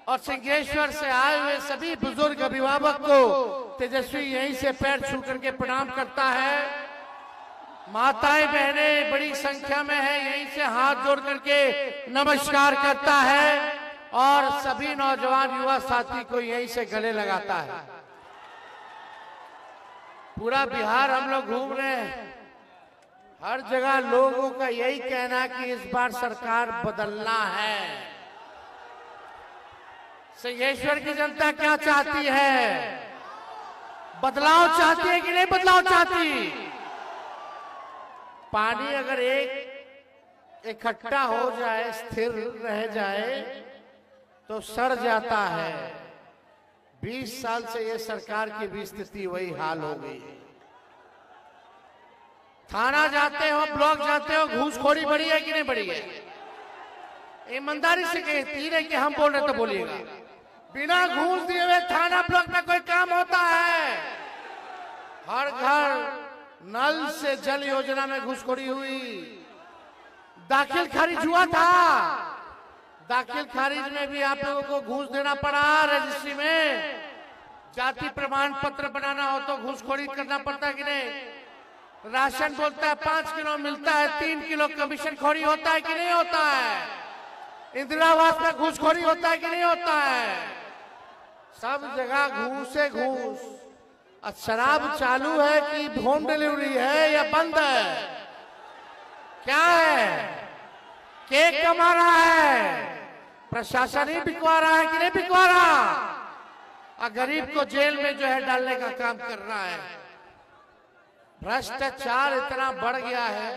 और सिंहेश्वर से आए हुए सभी बुजुर्ग अभिभावक को तेजस्वी यहीं से पैर छू करके प्रणाम करता है। माताएं बहनें बड़ी संख्या में है, यहीं से हाथ जोड़ करके नमस्कार करता है और सभी नौजवान युवा साथी को यहीं से गले लगाता है। पूरा बिहार हम लोग घूम रहे हैं, हर जगह लोगों का यही कहना है कि इस बार सरकार बदलना है। सिंहेश्वर की जनता क्या चाहती है? बदलाव चाहती है कि नहीं बदलाव चाहती? पानी अगर एक इकट्ठा हो जाए, स्थिर रह जाए तो सड़ जाता है। 20 साल से ये सरकार की भी स्थिति वही हाल हो गई। थाना जाते हो, ब्लॉक जाते हो, घूसखोरी बढ़ी है कि नहीं बढ़ी है? ईमानदारी से कहती है कि हम बोल रहे तो बोलिएगा। बिना घूस दिए हुए थाना ब्लॉक में कोई काम होता है? हर घर नल से जल योजना में घूसखोरी हुई। दाखिल खारिज हुआ था, दाखिल खारिज में भी आप लोगों को घूस देना पड़ा। रजिस्ट्री में जाति प्रमाण पत्र बनाना हो तो घूसखोरी करना पड़ता कि नहीं? राशन बोलता है 5 किलो मिलता है, 3 किलो कमीशन खोरी होता है कि नहीं होता है? इंदिरा आवास में घूसखोरी होता है कि नहीं होता है? सब जगह घूस है घूस। शराब चालू है कि होम डिलीवरी है या बंद है? क्या है? केक कमा रहा है, प्रशासन ही बिकवा रहा है कि नहीं बिकवा रहा? और गरीब को जेल में जो है डालने का काम कर रहा है। भ्रष्टाचार इतना बढ़ गया है,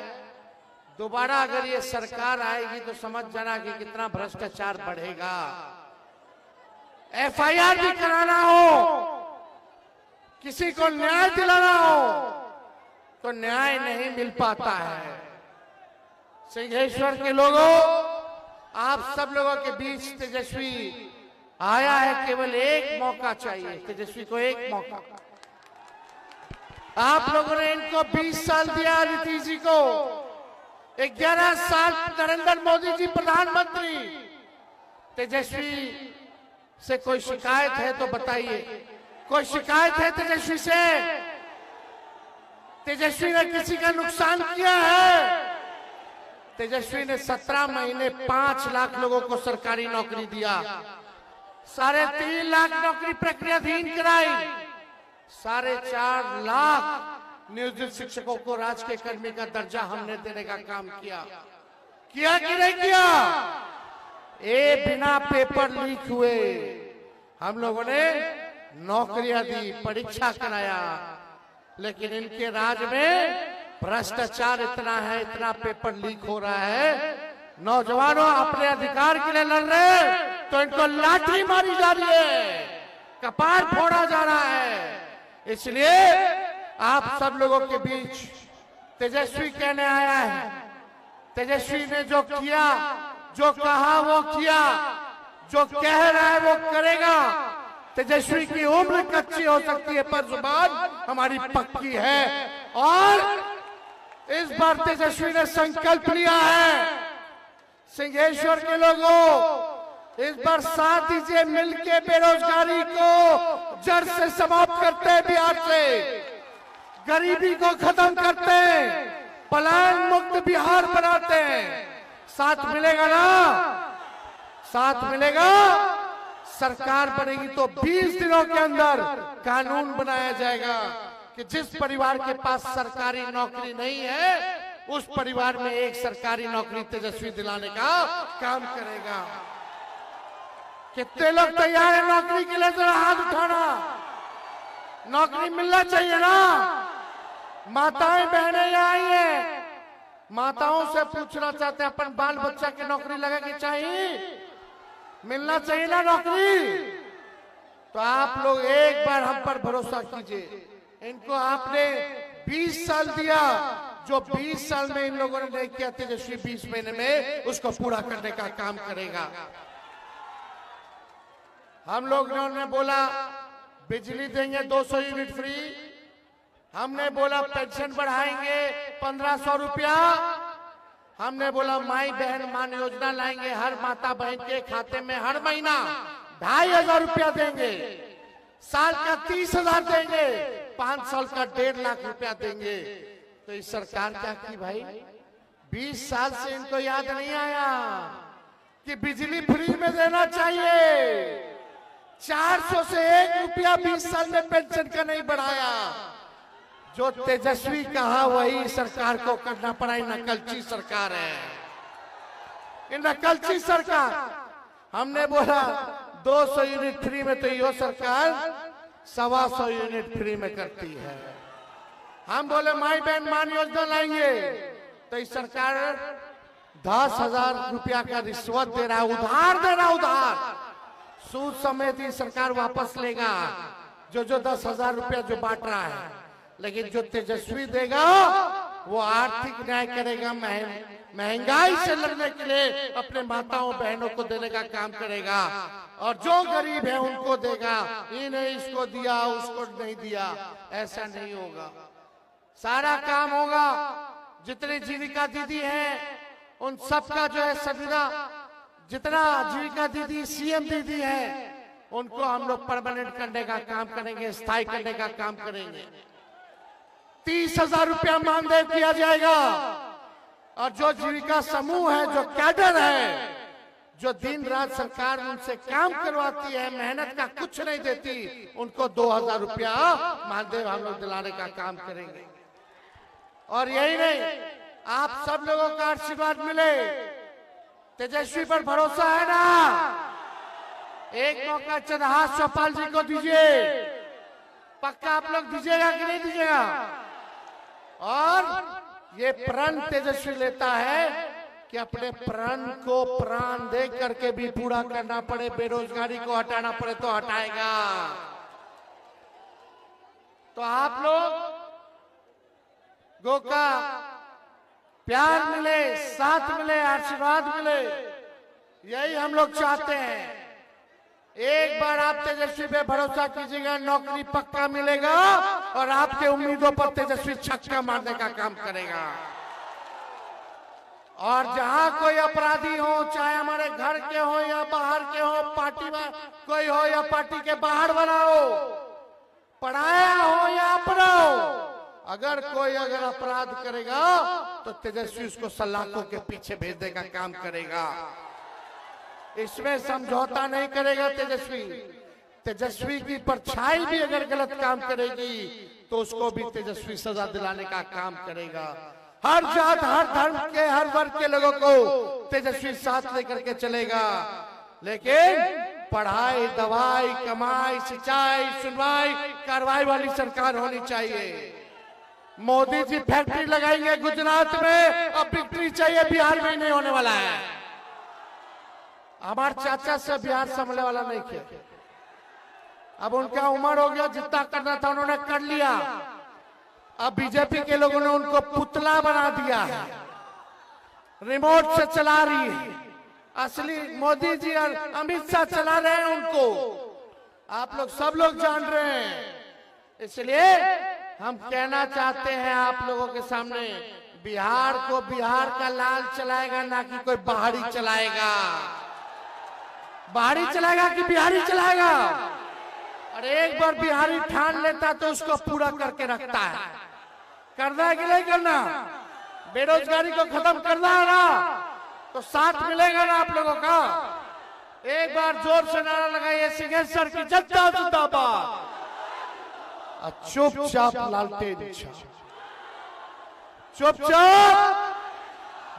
दोबारा अगर ये सरकार आएगी तो समझ जाना कि कितना भ्रष्टाचार बढ़ेगा। एफआईआर भी कराना हो, किसी को न्याय दिलाना हो तो न्याय नहीं मिल पाता है। सिंहेश्वर के लोगों, आप सब लोगों के बीच तेजस्वी आया है। केवल एक मौका चाहिए तेजस्वी को, एक मौका। आप लोगों ने इनको 20 साल दिया, नीतीश जी को 11 साल नरेंद्र मोदी जी प्रधानमंत्री। तेजस्वी से कोई शिकायत है तो बताइए, कोई शिकायत है तेजस्वी से? तेजस्वी ने किसी का नुकसान किया है? तेजस्वी ने 17 महीने 5 लाख लोगों को सरकारी नौकरी दिया, 3.5 लाख नौकरी प्रक्रियाधीन कराई, 4.5 लाख नियोजित शिक्षकों को राजकीय कर्मी का दर्जा हमने देने का काम किया कि नहीं किया? ये बिना पेपर लीक हुए हम लोगों ने नौकरियां दी, परीक्षा कराया। लेकिन इनके राज में भ्रष्टाचार इतना है, इतना पेपर लीक हो रहा है। नौजवानों अपने अधिकार के लिए लड़ रहे हैं तो इनको लाठी मारी जा रही है, कपार फोड़ा जा रहा है। इसलिए आप सब लोगों के बीच तेजस्वी कहने आया है। तेजस्वी ने जो किया, जो कहा वो किया, जो कह रहा है वो करेगा। तेजस्वी की उम्र कच्ची हो सकती है पर जुबान हमारी पक्की है। और इस बार तेजस्वी ने संकल्प लिया है। सिंहेश्वर के लोगों, इस बार साथ दीजिए, मिलके बेरोजगारी को जड़ से समाप्त करते हैं, बिहार से गरीबी को खत्म करते हैं, पलायन मुक्त बिहार बनाते हैं। साथ मिलेगा ना? साथ मिलेगा। सरकार बनेगी तो 20 दिनों के अंदर कानून बनाया जाएगा कि जिस परिवार के पास सरकारी नौकरी नहीं है उस परिवार में एक सरकारी नौकरी तेजस्वी दिलाने का काम करेगा। कितने लोग तैयार है नौकरी के लिए? जरा हाथ उठाना। नौकरी मिलना चाहिए ना? माताएं बहनें यहाँ आई है, माताओं से पूछना चाहते हैं अपन बाल बच्चा की नौकरी लगा कि चाहिए? मिलना चाहिए ना नौकरी? तो आप लोग एक बार हम पर भरोसा कीजिए। इनको आपने 20 साल दिया, जो 20 साल में इन लोगों ने नहीं किया, तेजस्वी 20 महीने में उसको पूरा करने का काम करेगा। हम लोग ने बोला बिजली देंगे 200 यूनिट फ्री, हमने बोला पेंशन बढ़ाएंगे 1500 रुपया, हमने बोला माई बहन मान योजना लाएंगे, हर माता बहन के खाते में हर महीना 2,500 रुपया देंगे, साल का 30,000 देंगे, 5 साल का 1.5 लाख रुपया देंगे। तो इस सरकार क्या की भाई? 20 साल से इनको याद नहीं आया कि बिजली फ्री में देना चाहिए। 400 से 1 रुपया 20 साल में पेंशन का नहीं बढ़ाया। जो तेजस्वी कहा वही सरकार को करना पड़ा। नकलची सरकार है, ये नकलची सरकार। हमने बोला 200 यूनिट फ्री में, तो ये सरकार 125 यूनिट फ्री में करती है। हम बोले माई बहन मान योजना लाएंगे, तो इस सरकार 10,000 रुपया का रिश्वत दे रहा है, उधार दे रहा, उधार सूद समेत ही सरकार वापस लेगा जो 10,000 रुपया जो बांट रहा है। लेकिन जो तेजस्वी देगा वो आर्थिक न्याय करेगा, महंगाई से लड़ने के लिए अपने माताओं बहनों को देने का काम करेगा, और जो गरीब है उनको देगा। ये नहीं इसको दिया उसको नहीं दिया, ऐसा नहीं होगा। सारा काम होगा। जितनी जीविका दीदी हैं उन सबका जो है संविदा, जितना जीविका दीदी सीएम दीदी है उनको हम लोग परमानेंट करने का काम करेंगे, स्थायी करने का काम करेंगे। 30,000 रुपया मानदेय किया जाएगा। और जो जीविका समूह है, जो कैडर है, जो दिन रात सरकार उनसे काम करवाती है, मेहनत का कुछ नहीं देती, उनको 2,000 रुपया मानदेय हम लोग दिलाने का काम करेंगे। और यही नहीं, आप सब लोगों का आशीर्वाद मिले। तेजस्वी पर भरोसा है ना? एक मौका चंद्रहास चौपाल जी को दीजिए। पक्का आप लोग दीजिएगा कि नहीं दीजिएगा? और ये प्रण तेजस्वी लेता है कि अपने प्रण को प्राण दे करके भी पूरा करना पड़े, बेरोजगारी को हटाना पड़े तो हटाएगा। तो आप लोग गो का प्यार मिले, साथ मिले, आशीर्वाद मिले, यही हम लोग चाहते हैं। एक बार आप तेजस्वी पे भरोसा कीजिएगा, नौकरी पक्का मिलेगा और आपके उम्मीदों पर तेजस्वी छक्का मारने का काम करेगा। और जहां कोई अपराधी हो, चाहे हमारे घर के हो या बाहर के हो, पार्टी में कोई हो या पार्टी के बाहर बना हो, पढ़ाया हो या अपना हो, अगर कोई अपराध करेगा तो तेजस्वी उसको सलाखों के पीछे भेजने का काम करेगा। इसमें समझौता नहीं करेगा तेजस्वी। तेजस्वी की परछाई भी अगर गलत काम करेगी तो उसको भी तेजस्वी सजा दिलाने का काम करेगा। हर जात, हर धर्म के, हर वर्ग के लोगों को तेजस्वी साथ लेकर के चलेगा। लेकिन पढ़ाई, दवाई, कमाई, सिंचाई, सुनवाई, कार्रवाई वाली सरकार होनी चाहिए। मोदी जी फैक्ट्री लगाएंगे गुजरात में, अब बिक्री चाहिए बिहार में नहीं होने वाला है। हमारे चाचा से बिहार संभलने वाला नहीं किया। अब उनका उम्र हो गया, जितना करना था उन्होंने कर लिया। अब बीजेपी के लोगों ने उनको पुतला बना दिया है, रिमोट से चला रही है। असली मोदी जी और अमित शाह चला रहे हैं उनको, आप लोग सब लोग जान रहे हैं। इसलिए हम कहना चाहते हैं आप लोगों के सामने, बिहार को बिहार का लाल चलाएगा, ना कि कोई बाहरी चलाएगा। बाहरी चलाएगा कि बिहारी चलाएगा? और एक बार बिहारी ठान लेता तो उसको पूरा करके रखता है। करना है कि नहीं करना? बेरोजगारी को खत्म करना है ना, तो साथ मिलेगा ना आप लोगों का? एक बार जोर से नारा लगाइए, सिंहेश्वर की जनता जिंदाबाद। चुपचाप लालटेन चुपचाप।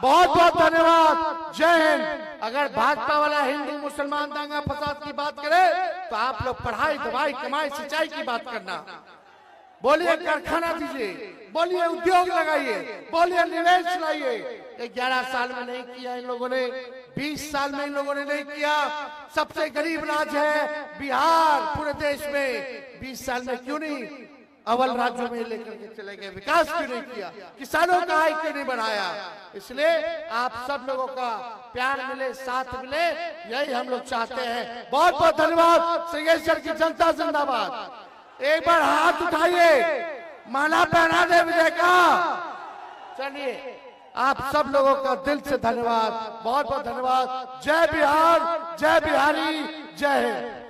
बहुत बहुत धन्यवाद। जय हिंद। अगर भाजपा वाला हिंदू मुसलमान दंगा फसाद की बात करे तो आप लोग पढ़ाई, दवाई, कमाई, सिंचाई की बात करना। बोलिए कारखाना दीजिए, बोलिए उद्योग लगाइए, बोलिए निवेश लाइए। 11 साल में नहीं किया इन लोगों ने, 20 साल में इन लोगों ने नहीं किया। सबसे गरीब राज्य है बिहार पूरे देश में, 20 साल में क्यों नहीं अव्वल राज्यों में लेकर के चले गए? विकास क्यों नहीं किया? किसानों का आय क्यों नहीं बढ़ाया? इसलिए आप सब लोगों का प्यार मिले, साथ मिले, यही हम लोग चाहते हैं। बहुत बहुत धन्यवाद। सिंहेश्वर की जनता जिंदाबाद। एक बार हाथ उठाइए, माला पहना दे विजय का। चलिए, आप सब लोगों का दिल से धन्यवाद, बहुत बहुत धन्यवाद। जय बिहार, जय बिहारी, जय हिंद।